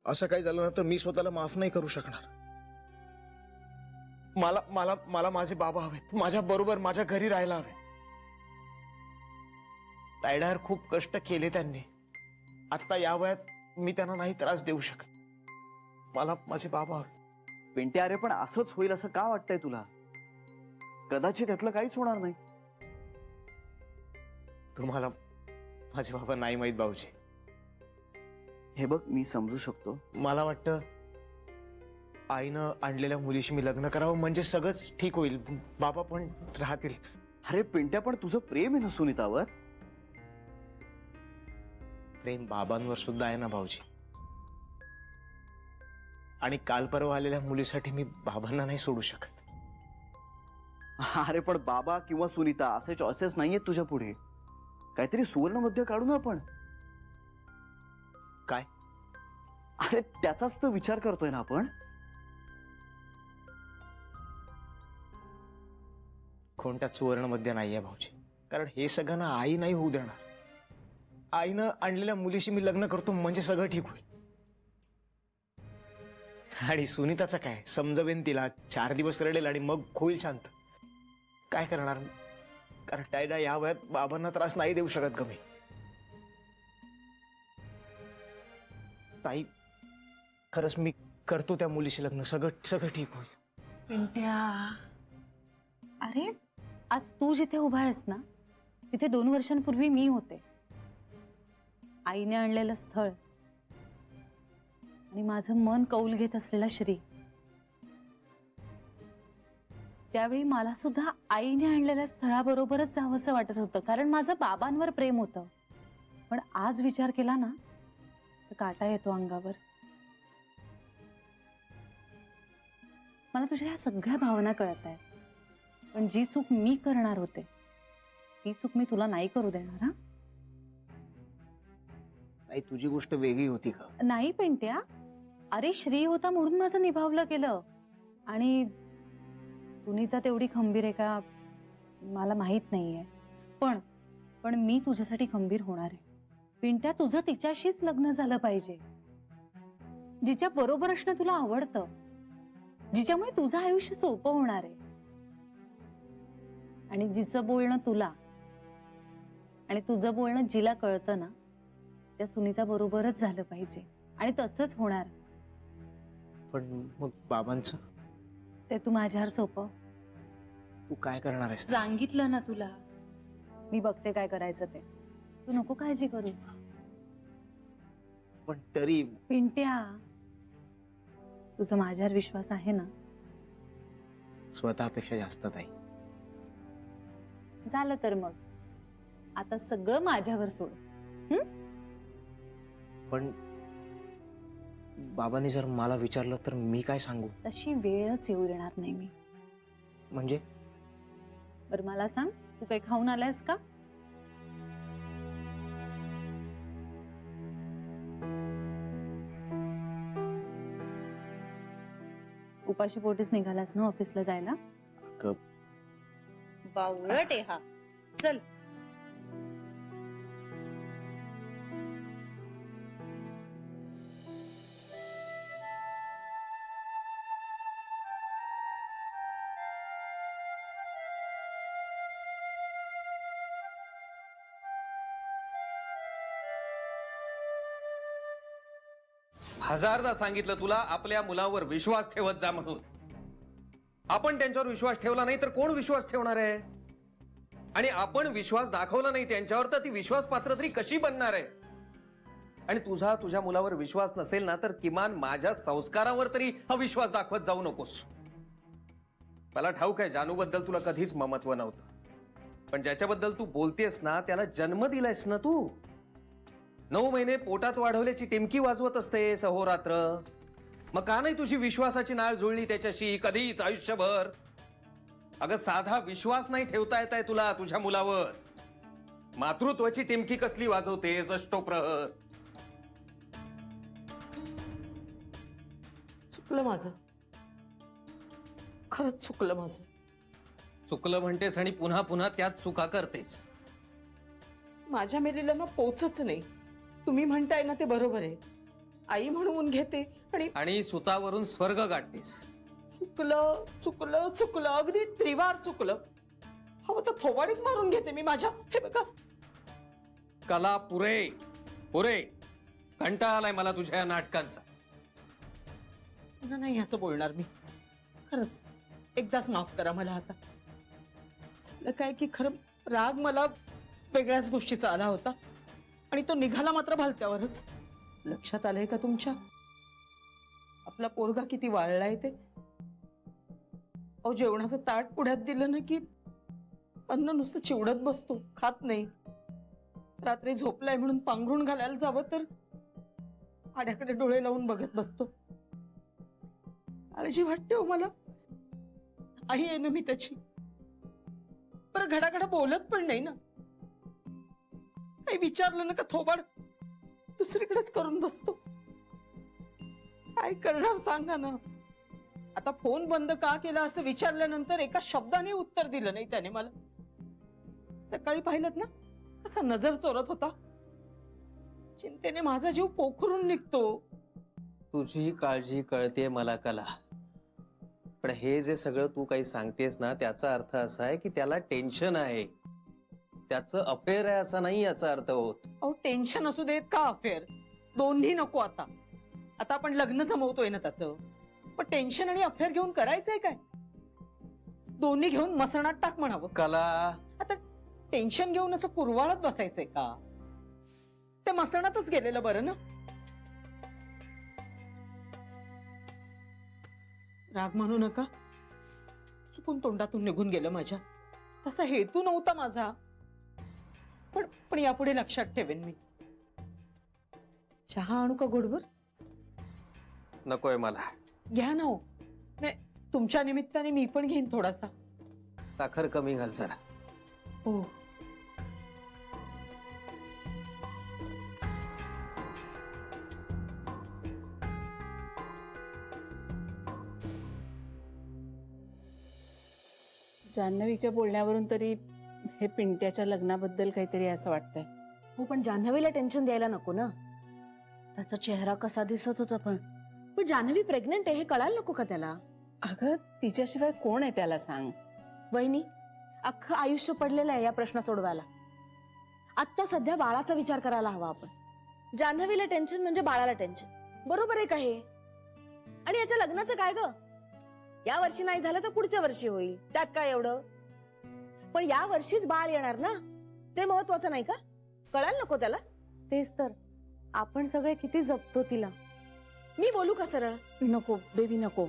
असं काही झालं ना तर मी स्वतःला माफ नाही करू शकणार. मला मला मला माझे बाबा हवेत, माझ्या बरोबर माझ्या घरी राहायला हवेत. तायडावर खूप कष्ट केले त्यांनी. आता या वयात मी त्यांना नाही त्रास देऊ शकत. मला माझे बाबा हवे. पिंट्या, अरे पण असंच होईल असं का वाटतंय तुला? कदाचित त्यातलं काहीच होणार नाही. तुम्हाला माझे बाबा नाही माहित भाऊजी. हे बघ, मी समजू शकतो. मला वाटतं आईनं आणलेल्या मुलीशी मी लग्न करावं म्हणजे सगळंच ठीक होईल. बाबा पण राहतील. अरे पिंट्या, पण तुझं प्रेम आहे ना सुनीतावर? प्रेम बाबांवर सुद्धा आहे ना भाऊजी. आणि काल परवा आलेल्या मुलीसाठी मी बाबांना नाही सोडू शकत. अरे पण बाबा किंवा सुनीता असे चॉईसेस नाहीयेत तुझ्या पुढे. काहीतरी सुवर्ण मध्य काढू ना आपण. काय? अरे त्याचाच तर विचार करतोय ना आपण. कोणत्या सुवर्णमध्ये नाहीये भाऊजी. कारण हे सगळं ना आई नाही होऊ देणार. आईनं आणलेल्या मुलीशी मी लग्न करतो म्हणजे सगळं ठीक होईल. आणि सुनीताचं काय, समजवेन तिला. 4 दिवस रडेल आणि मग होईल शांत. काय करणार, कारण टायडा या वयात बाबांना त्रास नाही देऊ शकत ग मी. ताई, खरंच मी करतो त्या मुलीशी लग्न. सगळं ठीक होईल. पिंट्या, अरे आज तू जिथे उभा आहेस ना तिथे 2 वर्षांपूर्वी मी होते. आईने आणलेलं स्थळ आणि माझं मन कौल घेत असलेला श्री. त्यावेळी मला सुद्धा आईने आणलेल्या स्थळाबरोबरच जावंसं वाटत होतं, कारण माझं बाबांवर प्रेम होतं. पण आज विचार केला ना तर काटा येतो अंगावर. मला तुझ्या ह्या सगळ्या भावना कळत आहेत, पण जी चूक मी करणार होते ती चूक मी तुला नाही करू देणार. हा ताई, तुझी गोष्ट वेगळी होती का? नाही पिंट्या, अरे श्री होता म्हणून माझं निभावलं गेलं. आणि सुनीता तेवढी खंबीर आहे का मला माहित नाहीये, पण मी तुझ्यासाठी खंबीर होणार आहे. पिंट्या, तुझं तिच्याशीच लग्न झालं पाहिजे, जिच्या बरोबर असणं तुला आवडतं, जिच्यामुळे तुझं आयुष्य सोपं होणार आहे. आणि जिचं बोलणं तुला आणि तुझं बोलणं जिला कळतं ना त्या सुनीता बरोबरच झालं पाहिजे. आणि तसंच होणार. पण मग बाबांचं ते तू माझ्यावर सोपव. तू काय करणार आहेस? सांगितलं ना तुला, मी बघते काय करायचं ते. तू नको काळजी करूस. पण तरी पिंट्या, तुझा माझ्यावर विश्वास आहे ना? स्वतःपेक्षा जास्त ताई. झालं तर मग आता सगळं माझ्यावर सोड. पण बाबांनी जर मला विचारलं तर मी काय सांगू? तशी वेळच येऊ देणार नाही मी. म्हणजे बरं मला सांग, तू काही खाऊन आलायस का? उपाशी पोटीच निघालास ना ऑफिसला जायला? बावळट आहे हा. चल. हजारदा सांगितलं तुला आपल्या मुलावर विश्वास ठेवत जा म्हणून. आपण त्यांच्यावर विश्वास ठेवला नाही तर कोण विश्वास ठेवणार आहे? आणि आपण विश्वास दाखवला नाही त्यांच्यावर तर ती विश्वास पात्र तरी कशी बनणार आहे? आणि तुझा तुझ्या मुलावर विश्वास नसेल ना तर किमान माझ्या संस्कारावर तरी हा विश्वास दाखवत जाऊ नकोस. मला ठाऊक आहे जानूबद्दल तुला कधीच ममत्व नव्हतं, पण ज्याच्याबद्दल तू बोलतेस ना त्याला जन्म दिलायस ना तू. 9 महिने पोटात वाढवल्याची टिमकी वाजवत असतेस अहोरात्र. मग का नाही तुझी विश्वासाची नाळ जुळली त्याच्याशी कधीच आयुष्यभर? अगं साधा विश्वास नाही ठेवता येत आहे तुला तुझ्या मुलावर. मातृत्वाची टिमकी कसली वाजवतेस अष्टोप्रहर? चुकलं माझं, खरंच चुकलं माझं. चुकलं म्हणतेस आणि पुन्हा पुन्हा त्यात चुका करतेस. माझ्या मेलेला ना पोचच नाही. तुम्ही म्हणताय ना ते बरोबर आहे. आई म्हणून घेते आणि आणि सुतावरून स्वर्ग गाठतेस. चुकलं चुकलं चुकलं अगदी त्रिवार चुकलं. हवं तर थोबाडीत मारून घेते मी माझ्या. हे बघा कला पुरे पुरे, कंटाळा आलाय मला तुझ्या या नाटकांचा. पुन्हा नाही असं बोलणार मी. खरंच एकदाच माफ करा मला. आता झालं काय की खरं राग मला वेगळ्याच गोष्टीचा आला होता आणि तो निघाला मात्र भलत्यावरच. लक्षात आलंय का तुमच्या आपला पोरगा किती वाळलाय ते? अहो जेवणाचं ताट पुढ्यात दिलं ना की अन्न नुसतं चिवडत बसतो, खात नाही. रात्री झोपलाय म्हणून पांघरून घालायला जावं तर आड्याकडे डोळे लावून बघत बसतो. काळजी वाटते हो मला. आई आहे ना मी त्याची. बरं घडाघडा बोलत पण नाही ना. काही विचारलं ना का थोबाड दुसरीकडेच करून बसतो. काय करणार सांगा ना. आता फोन बंद का केला असं विचारल्यानंतर एका शब्दाने उत्तर दिलं नाही त्याने मला. सकाळी पाहिलं ना असा नजर चोरत होता. चिंतेने माझा जीव पोखरून निघतो. तुझी काळजी कळते मला कला, पण हे जे सगळं तू काही सांगतेस ना त्याचा अर्थ असा आहे की त्याला टेन्शन आहे. त्याचं अफेअर आहे असा नाही याचा अर्थ होत. अहो टेन्शन असू देत का अफेअर, दोन्ही नको. आता आता आपण लग्न जमवतोय ना त्याचं. पण टेन्शन आणि अफेअर घेऊन करायचंय काय? दोन्ही घेऊन मसणात टाक म्हणावं. कला, आता टेन्शन घेऊन असं कुरवाळत बसायचंय का? ते मसणातच गेलेलं बरं ना. राग मानू नका, चुकून तोंडातून निघून गेलं माझ्या. तसा हेतू नव्हता माझा. पण यापुढे लक्षात ठेवेन मी. चहा आणू का गोडवर? नकोय मला. घ्या ना हो. नाही तुमच्या निमित्ताने मी पण घेईन थोडासा. साखर कमी घाल जरा. हो. जान्हवीच्या बोलण्यावरून तरी हे पिंट्याच्या लग्नाबद्दल काहीतरी असं वाटतंय. हो पण जान्हवीला टेन्शन द्यायला नको ना. त्याचा चेहरा कसा दिसत होता. पण जान्हवी प्रेग्नेंट आहे हे कळायला नको का त्याला? अगं तिच्याशिवाय कोण आहे त्याला सांग. वहिनी अख्खं आयुष्य पडलेलं आहे या प्रश्न सोडवायला. आत्ता सध्या बाळाचा विचार करायला हवा आपण. जान्हवीला टेन्शन म्हणजे बाळाला टेन्शन. बरोबर आहे का हे? आणि याच्या लग्नाचं काय ग? या वर्षी नाही झालं तर पुढच्या वर्षी होईल, त्यात काय एवढं? पण या वर्षीच बाळ येणार ना, ते महत्वाचं नाही का? कळायला नको त्याला? तेच तर, आपण सगळे किती जपतो तिला. मी बोलू का सरळ? नको बेबी नको.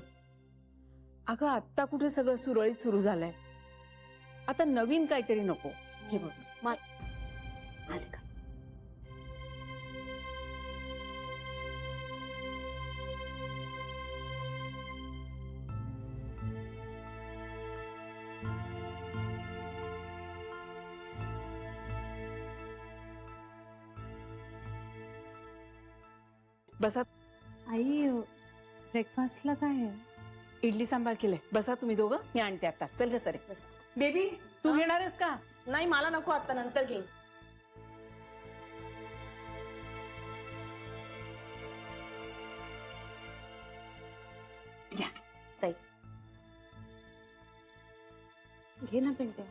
अगं आत्ता कुठे सगळं सुरळीत सुरू झालंय. आता नवीन काहीतरी नको. हे बघ आले का? बसा. आई ब्रेकफास्टला काय आहे? इडली सांबार केलंय. बसा तुम्ही दोघं, मी आणते आता. चल ग सरे. बेबी तू हा? घेणार आहेस का? नाही मला नको, आता नंतर घेईन. घ्या. घे ना पिंट्या.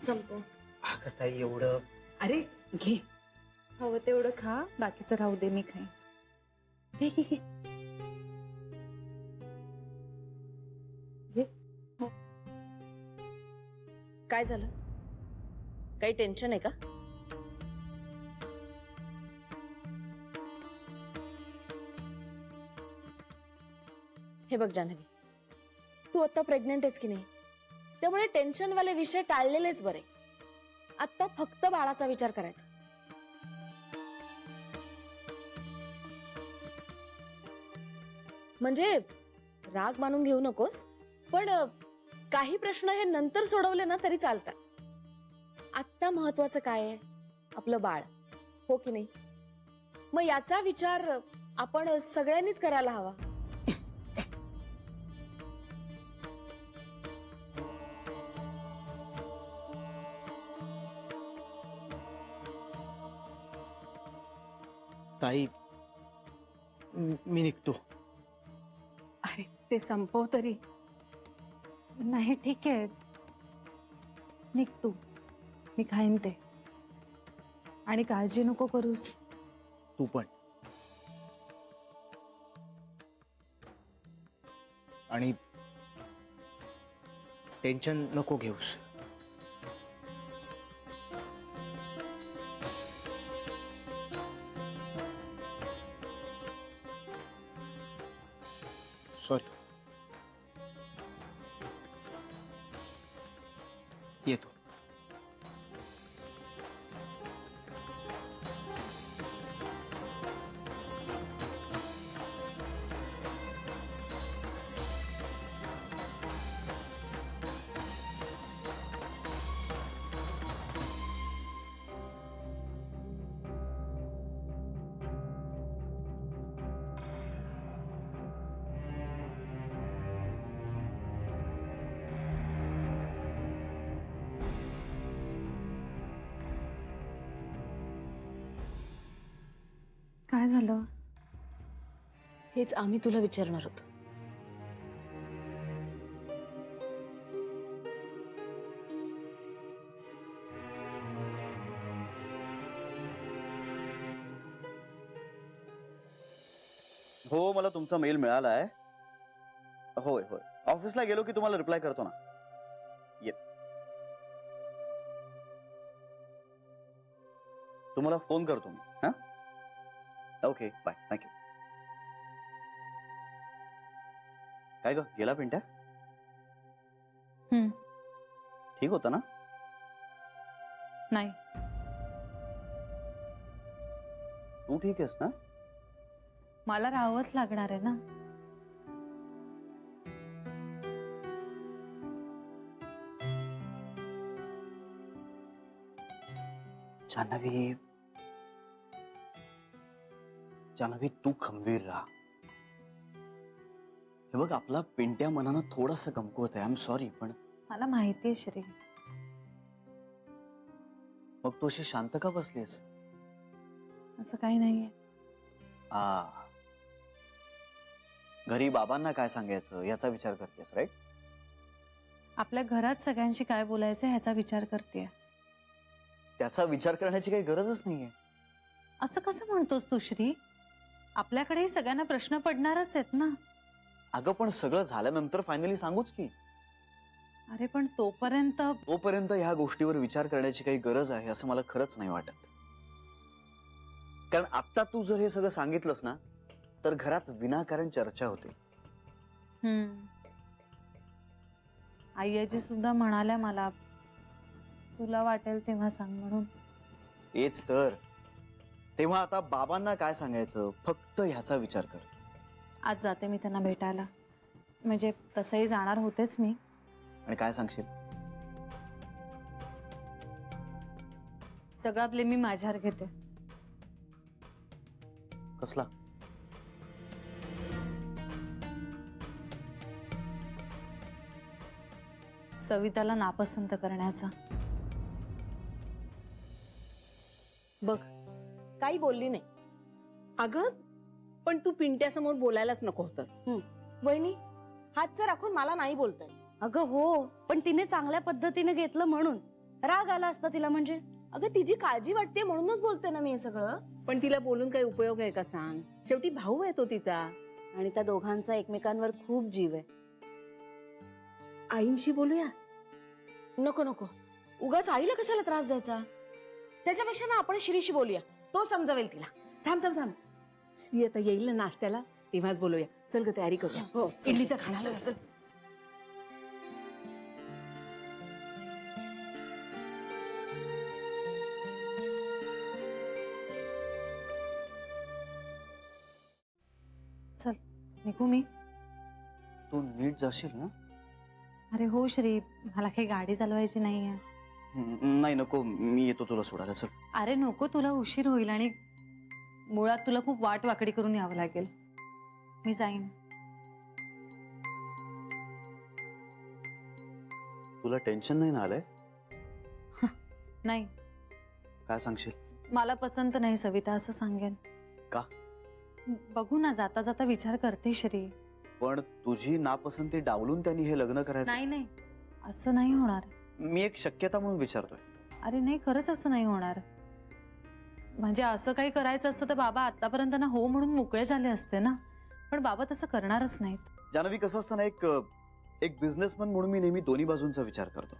संपव. अगं ताई एवढं अरे घे. हवं तेवढं खा, बाकीचं राहू दे, मी खाईन. घे घे घे. काय झालं? काही टेन्शन आहे का? हे बघ जान्हवी, तू आता प्रेग्नेंट आहेस की नाही, त्यामुळे टेन्शनवाले विषय टाळलेलेच बरे. आता फक्त बाळाचा विचार करायचा. म्हणजे राग मानून घेऊ नकोस, पण काही प्रश्न हे नंतर सोडवले ना तरी चालतात. आत्ता महत्वाचं काय आहे? आपलं बाळ, हो की नाही? मग याचा विचार आपण सगळ्यांनीच करायला हवा. ताई मी निघतो. अरे ते संपव तरी. नाही ठीक आहे, निघ तू, मी खाईन ते. आणि काळजी नको करूस. तू पण. आणि टेन्शन नको घेऊस. सॉरी. येतो. काय झालं? हेच आम्ही तुला विचारणार होतो. हो, मला तुमचा मेल मिळाला आहे. होय होय, ऑफिसला गेलो की तुम्हाला रिप्लाय करतो ना. तुम्हाला फोन करतो मी. हा, ओके, बाय, थँक्यू. काय ग, गेला पिंट्या? ठीक होता ना? नाही. तू ठीक आहेस ना? मला राहावंच लागणार आहे ना. जान्हवी, जान्हवी, तू खंबीर राहा. हे बघ, आपला पिंट्या मनानं थोडासा कमकुवत आहे. आय एम सॉरी, पण मला माहिती आहे श्री. मग तू अशी शांत का बसलीस? असं काही नाहीये. घरी बाबांना काय सांगायचं याचा विचार करतेस, राईट? आपल्या घरात सगळ्यांशी काय बोलायचं ह्याचा विचार करते. त्याचा विचार करण्याची काही गरजच नाहीये. असं कसं म्हणतोस तू श्री? आपल्याकडेही सगळ्यांना प्रश्न पडणारच आहेत ना. अगं, पण सगळं झाल्यानंतर फायनली सांगूच की. अरे पण तोपर्यंत ह्या गोष्टीवर विचार करण्याची काही गरज आहे असं मला खरंच नाही वाटत. कारण आता तू जर हे सगळं सांगितलंस ना, तर घरात विनाकारण चर्चा होते. आई सुद्धा म्हणाल्या मला, तुला वाटेल तेव्हा सांग म्हणून. तेच तर. तेव्हा आता बाबांना काय सांगायचं, फक्त ह्याचा विचार कर. आज जाते मी त्यांना भेटायला. म्हणजे तसंही जाणार होतेच मी. आणि काय सांगशील? सगळा ब्लेम मी माझ्यावर घेते. कसला? सविताला नापसंत करण्याचा. बघ, काही बोलली नाही. अगं पण तू पिंट्यासमोर बोलायलाच नको होतस. वहिनी, हातचं राखून मला नाही बोलतायत. अगं हो, पण तिने चांगल्या पद्धतीने घेतलं म्हणून राग आला असता तिला. म्हणजे अगं, तिची काळजी वाटते म्हणूनच बोलते ना मी हे सगळं. पण तिला बोलून काही उपयोग आहे का सांग? शेवटी भाऊ आहे तो तिचा. आणि त्या दोघांचा एकमेकांवर खूप जीव आहे. आईंशी बोलूया. नको नको, उगाच आईला कशाला त्रास द्यायचा. त्याच्यापेक्षा ना आपण श्रीशी बोलूया, तो समजावेल तिला. थांब थांब थांब, श्री आता येईल ना नाश्त्याला, तेव्हाच बोलूया. चल ग, तयारी करूया. हो, इडलीचा खाणार. चल. चल निघू मी. तू नीट जाशील ना? अरे हो श्री, मला काही गाडी चालवायची नाहीये. नाही, नको, मी येतो तुला सोडायला. चल. अरे नको, तुला उशीर होईल आणि मुळात तुला खूप वाट वाकडी करून यावं लागेल. मी जाईन. तुला टेन्शन नाही ना आलंय? नाही, काय सांगशील? मला पसंत नाही सविता, असं सांगेन. का? बघू ना, जाता जाता विचार करते श्री. पण तुझी नापसंती डावलून त्यांनी हे लग्न करायचं? नाही नाही, असं नाही होणार. मी एक शक्यता म्हणून विचारतोय. अरे नाही, खरंच असं नाही होणार. म्हणजे असं काही करायचं असतं तर बाबा आतापर्यंत ना हो म्हणून मोकळे झाले असते ना. पण बाबा तसं करणारच नाहीत. जान्हवी, कसं असतं ना, एक बिझनेसमन म्हणून मी नेहमी दोन्ही बाजूंचा विचार करतो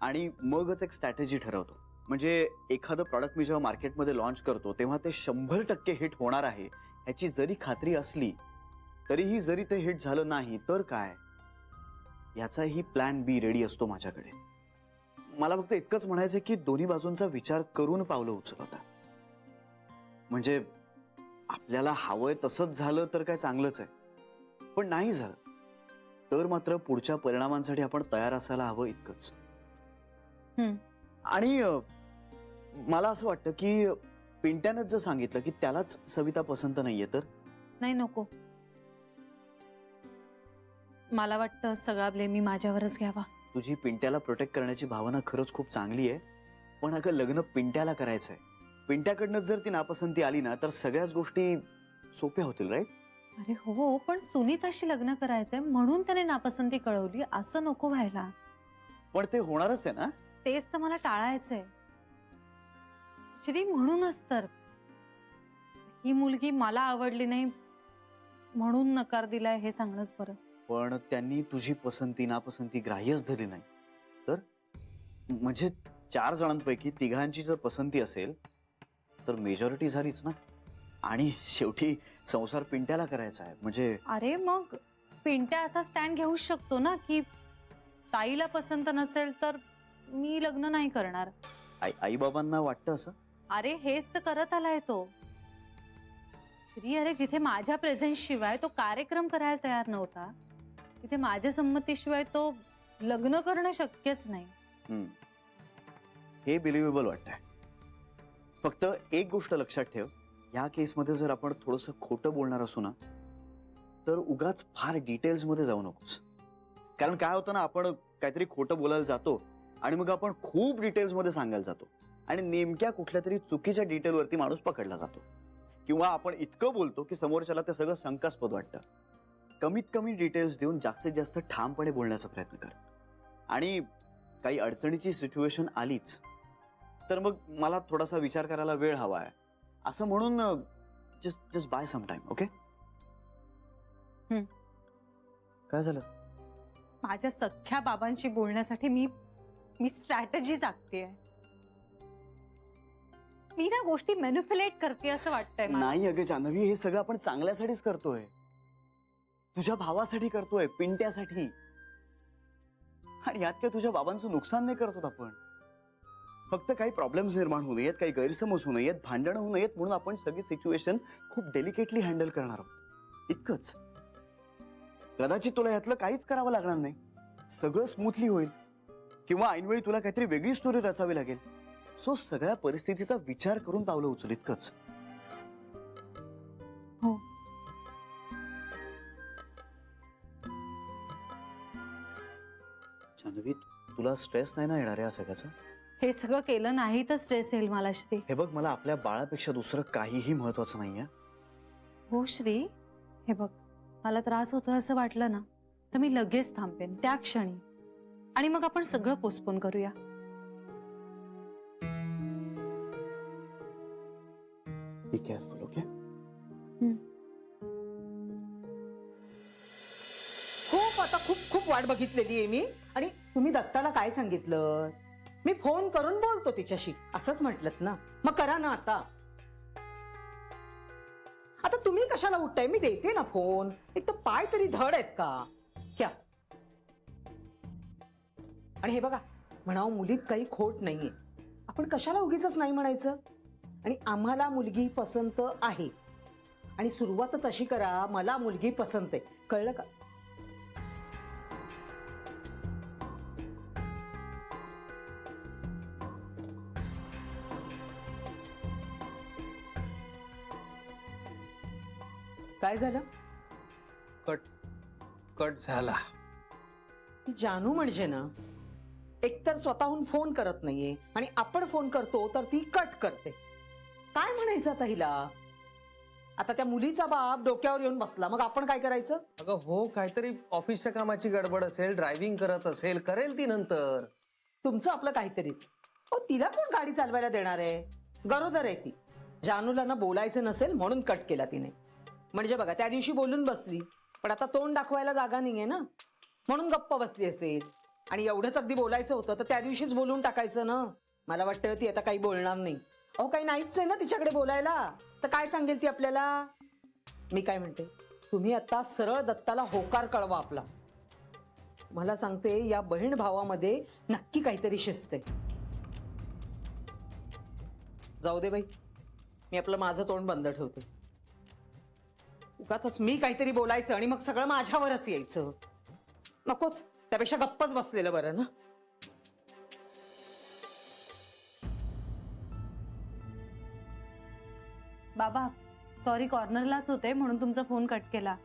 आणि मगच एक स्ट्रॅटेजी ठरवतो. म्हणजे एखादं प्रॉडक्ट मी जेव्हा मार्केटमध्ये लॉन्च करतो तेव्हा ते 100% हिट होणार आहे याची जरी खात्री असली तरीही जरी ते हिट झालं नाही तर काय, याचाही प्लॅन बी रेडी असतो माझ्याकडे. मला फक्त इतकंच म्हणायचं की दोन्ही बाजूंचा विचार करून पावलं उचलता. म्हणजे आपल्याला हवंय तसंच झालं तर काय चांगलंच आहे, पण नाही झालं तर मात्र पुढच्या परिणामांसाठी आपण तयार असायला हवं इतकंच. आणि मला असं वाटतं की पिंट्यानंच जर सांगितलं की त्यालाच सविता पसंत नाहीये तर? नाही, नको. मला वाटतं सगळा ब्लेम मी माझ्यावरच घ्यावा. तुझी पिंट्याला प्रोटेक्ट करण्याची भावना खरंच खूप चांगली आहे, पण अगं लग्न पिंट्याला करायचंय. पिंट्याकडनं जर ती नापसंती आली ना तर सगळ्याच गोष्टी सोप्या होतील, राईट? अरे हो, पण सुनीताशी लग्न करायचंय म्हणून त्याने नापसंती कळवली, असं नको व्हायला. पण ते होणारच आहे ना. तेच तर मला टाळायचंय श्री. म्हणूनच तर ही मुलगी मला आवडली नाही म्हणून नकार दिलाय हे सांगणंच बरं. पण त्यांनी तुझी पसंती नापसंती ग्राह्यच धरली नाही तर? म्हणजे 4 जणांपैकी 3घांची जर पसंती असेल तर मेजॉरिटी झालीच ना. आणि शेवटी संसार पिंट्याला करायचा आहे म्हणजे. अरे मग पिंट्या असा स्टँड घेऊ शकतो ना की ताईला पसंत नसेल तर मी लग्न नाही करणार. आई बाबांना वाटतं असं? अरे हेच तर करत आलाय तो श्री. अरे जिथे माझ्या प्रेझेन्स शिवाय तो कार्यक्रम करायला तयार नव्हता तिथे माझ्या संमतीशिवाय तो लग्न करणं शक्यच नाही. हे बिलिव्हेबल वाटतंय. फक्त एक गोष्ट लक्षात ठेव, या केसमध्ये जर आपण थोडंसं खोटं बोलणार असू ना तर उगाच फार डिटेल्स मध्ये जाऊ नकोस. कारण काय होतं ना, आपण काहीतरी खोटं बोलायला जातो आणि मग आपण खूप डिटेल्स मध्ये सांगायला जातो आणि नेमक्या कुठल्या तरी चुकीच्या डिटेलवरती माणूस पकडला जातो. किंवा आपण इतकं बोलतो की समोरच्याला ते सगळं शंकास्पद वाटतं. कमीत कमी डिटेल्स देऊन जास्तीत जास्त ठामपणे बोलण्याचा प्रयत्न कर. आणि काही अडचणीची सिच्युएशन आलीच तर मग मला थोडासा विचार करायला वेळ हवा आहे असं म्हणून just by some time. Okay? काय झालं? माझ्या सख्ख्या बाबांशी बोलण्यासाठी मी स्ट्रॅटेजी आखतेय. मी ना गोष्टी मॅनिप्युलेट करते असं वाटतंय मला. नाही अगं जान्हवी, हे सगळं आपण चांगल्यासाठीच करतोय. तुझ्या भावासाठी करतोय, पिंट्यासाठी. आणि यात काय तुझ्या बाबांचं नुकसान नाही करतो आपण. फक्त काही प्रॉब्लेम्स निर्माण होऊ नयेत, काही गैरसमज होऊ नयेत, भांडणं होऊ नयेत म्हणून आपण सगळी सिच्युएशन खूप डेलिकेटली हँडल करणार आहोत इतकंच. कदाचित तुला यातलं काहीच करावं लागणार नाही, सगळं स्मूथली होईल. किंवा ऐनवेळी तुला काहीतरी वेगळी स्टोरी रचावी लागेल. सो सगळ्या परिस्थितीचा विचार करून पावलं उचल इतकंच. हो. जान्हवी, तुला स्ट्रेस नाही ना येणार या सगळ्याचा? हे सगळं केलं नाही तर स्ट्रेस येईल मला श्री. हे बघ, मला आपल्या बाळापेक्षा दुसरं काहीही महत्वाचं नाहीये. हो श्री, हे बघ, मला त्रास होतोय असं वाटलं ना तर मी लगेच थांबेन त्या क्षणी आणि मग आपण सगळं पोस्टपोन करूया. Be careful, okay? खूप वाट बघितलेली आहे मी. आणि तुम्ही दत्ताला काय सांगितलं? मी फोन करून बोलतो तिच्याशी असंच म्हटलत ना, मग करा ना आता. आता तुम्ही कशाला उठताय? मी देते ना फोन. एक तर पाय तरी धड आहेत का क्या? आणि हे बघा, म्हणावं मुलीत काही खोट नाहीये, आपण कशाला उगीच नाही म्हणायचं. आणि आम्हाला मुलगी पसंत आहे आणि सुरुवातच अशी करा, मला मुलगी पसंत आहे, कळलं का? काय झालं? कट झाला. ती जानू म्हणजे ना, एकतर स्वतःहून फोन करत नाहीये आणि आपण फोन करतो तर ती कट करते. काय म्हणायचं आता हिला? आता त्या मुलीचा बाप डोक्यावर येऊन बसला, मग आपण काय करायचं? अगं हो, काहीतरी ऑफिसच्या कामाची गडबड असेल, ड्रायव्हिंग करत असेल, करेल ती नंतर. तुमचं आपलं काहीतरीच. हो, तिला कोण गाडी चालवायला देणार आहे? गरोदर आहे ती. जानूला ना बोलायचं नसेल म्हणून कट केला तिने. म्हणजे बघा, त्या दिवशी बोलून बसली, पण आता तोंड दाखवायला जागा नाहीये ना, म्हणून गप्प बसली असेल. आणि एवढंच अगदी बोलायचं होतं तर त्या दिवशीच बोलून टाकायचं ना. मला वाटतं ती आता काही बोलणार नाही. अहो, काही नाहीच आहे ना तिच्याकडे बोलायला, तर काय सांगेल ती आपल्याला? मी काय म्हणते, तुम्ही आता सरळ दत्ताला होकार कळवा आपला. मला सांगते, या बहीण भावामध्ये नक्की काहीतरी शिस्त आहे. जाऊ दे बाई, मी आपलं माझं तोंड बंद ठेवते. उगाचच मी काहीतरी बोलायचं आणि मग सगळं माझ्यावरच यायचं. नकोच, त्यापेक्षा गप्पच बसलेलं बरं ना. बाबा सॉरी, कॉर्नरलाच होते म्हणून तुमचा फोन कट केला.